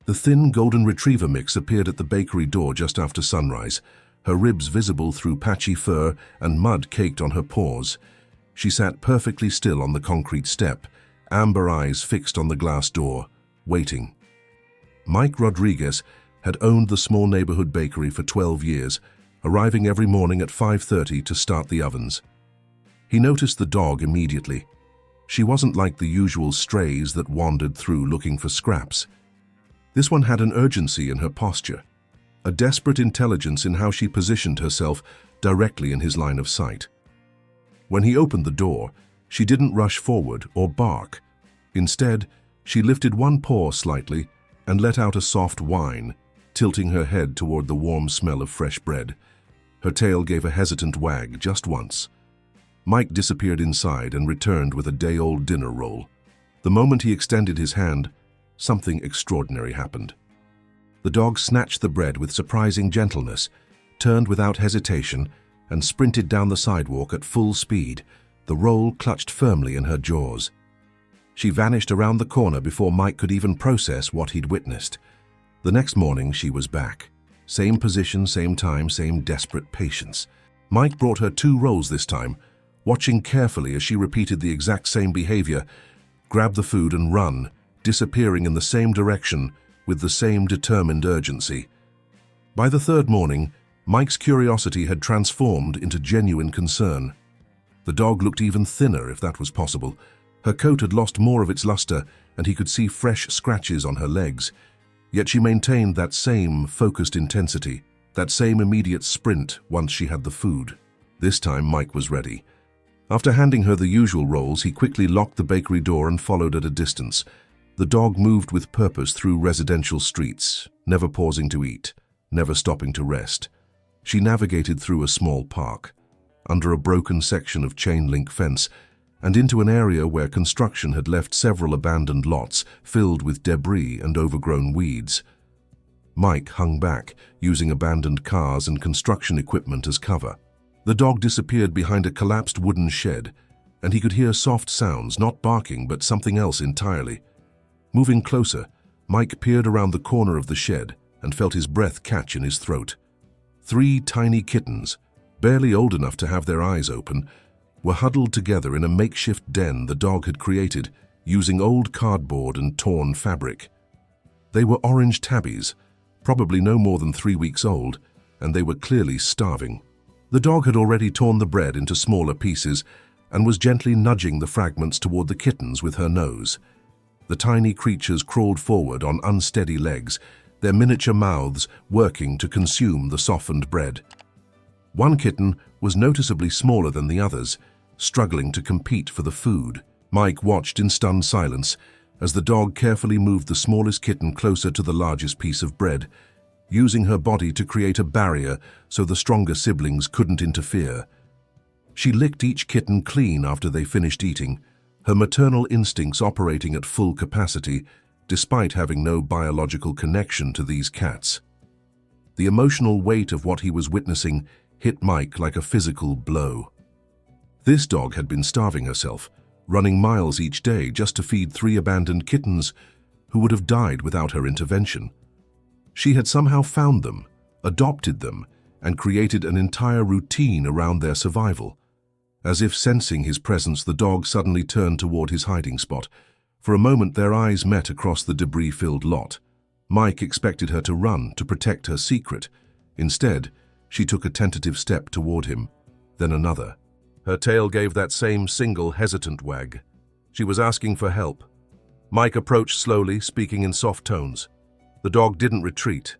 The thin golden retriever mix appeared at the bakery door just after sunrise, her ribs visible through patchy fur and mud caked on her paws. She sat perfectly still on the concrete step, amber eyes fixed on the glass door, waiting. Mike Rodriguez had owned the small neighborhood bakery for 12 years, arriving every morning at 5:30 to start the ovens. He noticed the dog immediately. She wasn't like the usual strays that wandered through looking for scraps. This one had an urgency in her posture, a desperate intelligence in how she positioned herself directly in his line of sight. When he opened the door, she didn't rush forward or bark. Instead, she lifted one paw slightly and let out a soft whine, tilting her head toward the warm smell of fresh bread. Her tail gave a hesitant wag just once. Mike disappeared inside and returned with a day-old dinner roll. The moment he extended his hand, something extraordinary happened. The dog snatched the bread with surprising gentleness, turned without hesitation, and sprinted down the sidewalk at full speed, the roll clutched firmly in her jaws. She vanished around the corner before Mike could even process what he'd witnessed. The next morning, she was back. Same position, same time, same desperate patience. Mike brought her 2 rolls this time, watching carefully as she repeated the exact same behavior, grab the food and run, disappearing in the same direction with the same determined urgency. By the 3rd morning, Mike's curiosity had transformed into genuine concern. The dog looked even thinner, if that was possible. Her coat had lost more of its luster, and he could see fresh scratches on her legs. Yet she maintained that same focused intensity, that same immediate sprint once she had the food. This time Mike was ready. After handing her the usual rolls, he quickly locked the bakery door and followed at a distance. The dog moved with purpose through residential streets, never pausing to eat, never stopping to rest. She navigated through a small park, under a broken section of chain-link fence, and into an area where construction had left several abandoned lots filled with debris and overgrown weeds. Mike hung back, using abandoned cars and construction equipment as cover. The dog disappeared behind a collapsed wooden shed, and he could hear soft sounds, not barking but something else entirely. Moving closer, Mike peered around the corner of the shed and felt his breath catch in his throat. 3 tiny kittens, barely old enough to have their eyes open, were huddled together in a makeshift den the dog had created using old cardboard and torn fabric. They were orange tabbies, probably no more than 3 weeks old, and they were clearly starving. The dog had already torn the bread into smaller pieces and was gently nudging the fragments toward the kittens with her nose. The tiny creatures crawled forward on unsteady legs, their miniature mouths working to consume the softened bread. One kitten was noticeably smaller than the others, struggling to compete for the food. Mike watched in stunned silence as the dog carefully moved the smallest kitten closer to the largest piece of bread, using her body to create a barrier so the stronger siblings couldn't interfere. She licked each kitten clean after they finished eating, her maternal instincts operating at full capacity, despite having no biological connection to these cats. The emotional weight of what he was witnessing hit Mike like a physical blow. This dog had been starving herself, running miles each day just to feed 3 abandoned kittens who would have died without her intervention. She had somehow found them, adopted them, and created an entire routine around their survival. As if sensing his presence, the dog suddenly turned toward his hiding spot. For a moment, their eyes met across the debris-filled lot. Mike expected her to run to protect her secret. Instead, she took a tentative step toward him, then another. Her tail gave that same single hesitant wag. She was asking for help. Mike approached slowly, speaking in soft tones. The dog didn't retreat.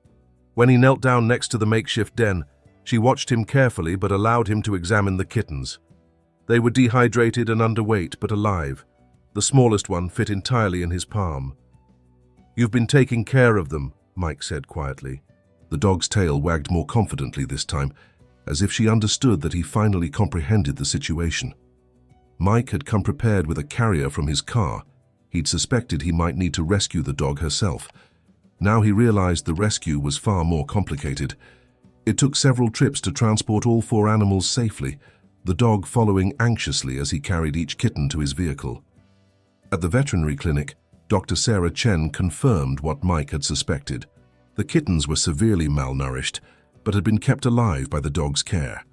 When he knelt down next to the makeshift den, she watched him carefully but allowed him to examine the kittens. They were dehydrated and underweight but alive. The smallest one fit entirely in his palm. "You've been taking care of them," Mike said quietly. The dog's tail wagged more confidently this time, as if she understood that he finally comprehended the situation. Mike had come prepared with a carrier from his car. He'd suspected he might need to rescue the dog herself. Now he realized the rescue was far more complicated. It took several trips to transport all 4 animals safely, the dog following anxiously as he carried each kitten to his vehicle. At the veterinary clinic, Dr. Sarah Chen confirmed what Mike had suspected. The kittens were severely malnourished, but had been kept alive by the dog's care.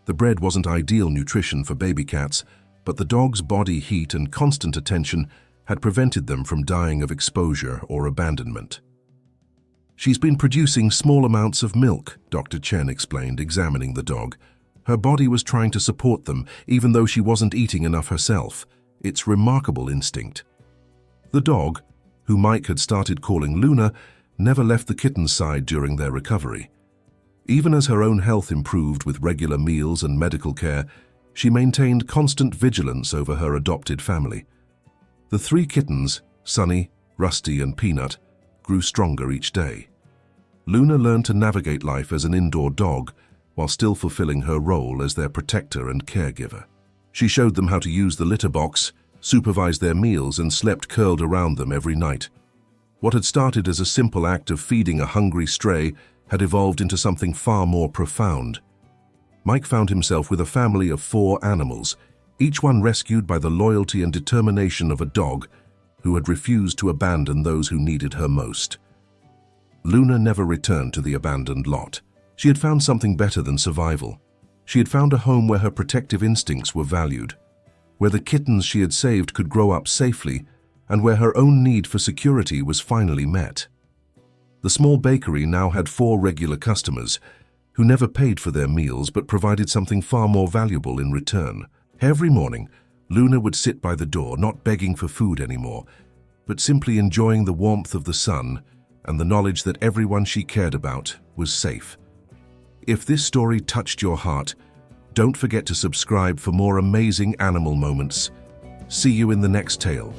The bread wasn't ideal nutrition for baby cats, but the dog's body heat and constant attention had prevented them from dying of exposure or abandonment. "She's been producing small amounts of milk," Dr. Chen explained, examining the dog. "Her body was trying to support them, even though she wasn't eating enough herself. It's remarkable instinct." The dog, who Mike had started calling Luna, never left the kitten's side during their recovery. Even as her own health improved with regular meals and medical care, she maintained constant vigilance over her adopted family. The 3 kittens, Sunny, Rusty, and Peanut, grew stronger each day. Luna learned to navigate life as an indoor dog while still fulfilling her role as their protector and caregiver. She showed them how to use the litter box, supervised their meals, and slept curled around them every night. What had started as a simple act of feeding a hungry stray had evolved into something far more profound. Mike found himself with a family of 4 animals, each one rescued by the loyalty and determination of a dog who had refused to abandon those who needed her most. Luna never returned to the abandoned lot. She had found something better than survival. She had found a home where her protective instincts were valued, where the kittens she had saved could grow up safely, and where her own need for security was finally met. The small bakery now had 4 regular customers who never paid for their meals but provided something far more valuable in return. Every morning, Luna would sit by the door, not begging for food anymore, but simply enjoying the warmth of the sun and the knowledge that everyone she cared about was safe. If this story touched your heart, don't forget to subscribe for more amazing animal moments. See you in the next tale.